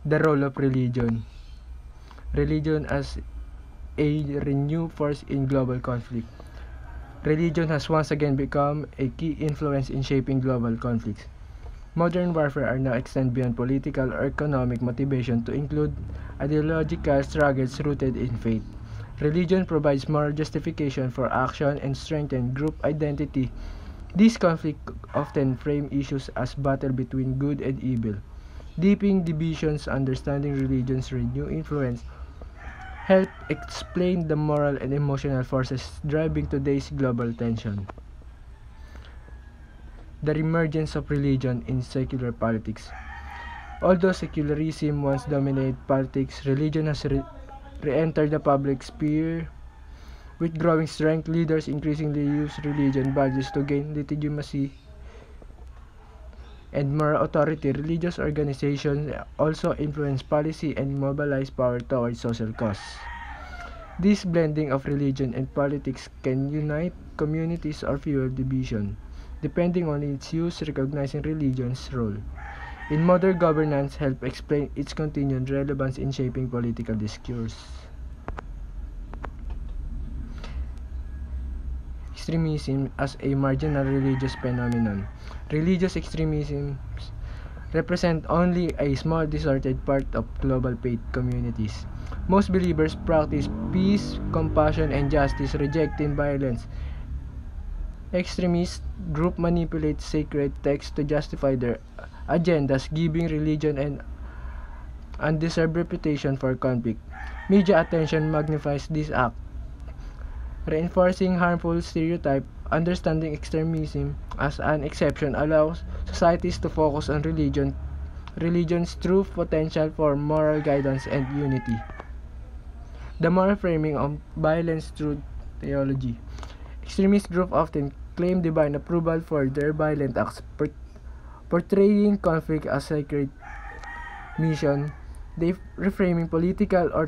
The role of religion. Religion as a renewed force in global conflict. Religion has once again become a key influence in shaping global conflicts. Modern warfare are now extend beyond political or economic motivation to include ideological struggles rooted in faith. Religion provides moral justification for action and strengthens group identity. These conflicts often frame issues as battle between good and evil. Deepening divisions, understanding religion's renewed influence help explain the moral and emotional forces driving today's global tension. The emergence of religion in secular politics. Although secularism once dominated politics, religion has re-entered the public sphere. With growing strength, leaders increasingly use religion values to gain legitimacy and moral authority. Religious organizations also influence policy and mobilize power towards social causes. This blending of religion and politics can unite communities or fuel division, depending on its use. Recognizing religion's role in modern governance help explain its continued relevance in shaping political discourse. Extremism as a marginal religious phenomenon. Religious extremism represent only a small distorted part of global faith communities. Most believers practice peace, compassion, and justice, rejecting violence. Extremist groups manipulate sacred texts to justify their agendas, giving religion an undeserved reputation for conflict. Media attention magnifies this act, reinforcing harmful stereotypes. Understanding extremism as an exception allows societies to focus on religion's true potential for moral guidance and unity. The moral framing of violence through theology. Extremist groups often claim divine approval for their violent acts, portraying conflict as sacred mission. They reframing political or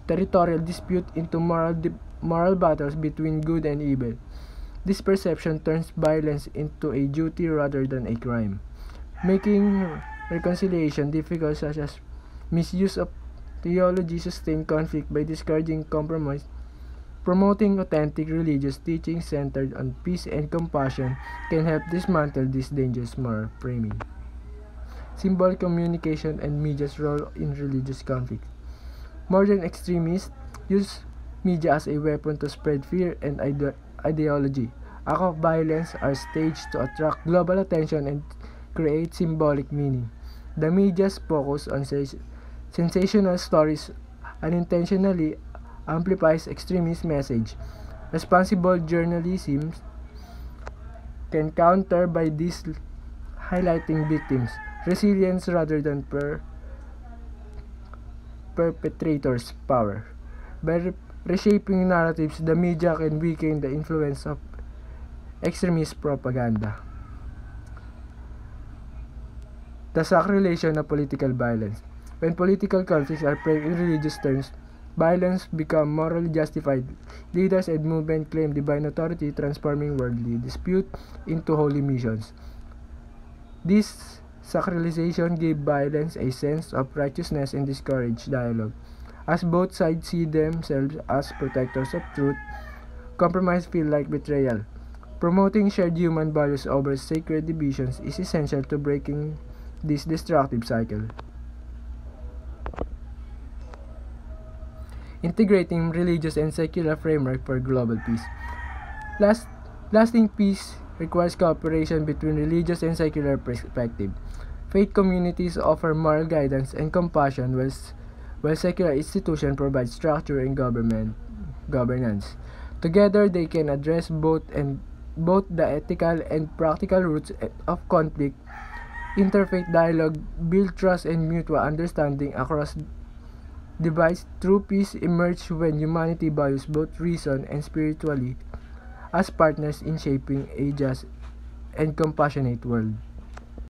territorial dispute into moral battles between good and evil. This perception turns violence into a duty rather than a crime, making reconciliation difficult, such as misuse of theology sustain conflict by discouraging compromise. Promoting authentic religious teaching centered on peace and compassion can help dismantle this dangerous moral framing. Symbolic communication and media's role in religious conflict. Modern extremists use media as a weapon to spread fear and ideology. Acts of violence are staged to attract global attention and create symbolic meaning. The media's focus on sensational stories unintentionally amplifies extremist message. Responsible journalism can counter by this, highlighting victims' resilience rather than perpetrators' power. By reshaping narratives, the media can weaken the influence of extremist propaganda. The sacralization of political violence. When political conflicts are framed in religious terms, violence becomes morally justified. Leaders and movements claim divine authority, transforming worldly dispute into holy missions. This sacralization gives violence a sense of righteousness and discourages dialogue. As both sides see themselves as protectors of truth, compromise feels like betrayal. Promoting shared human values over sacred divisions is essential to breaking this destructive cycle. Integrating religious and secular framework for global peace. Lasting peace requires cooperation between religious and secular perspective. Faith communities offer moral guidance and compassion, while secular institutions provide structure and governance. Together, they can address both the ethical and practical roots of conflict. Interfaith dialogue build trust and mutual understanding across divides. True peace emerges when humanity values both reason and spirituality as partners in shaping a just and compassionate world.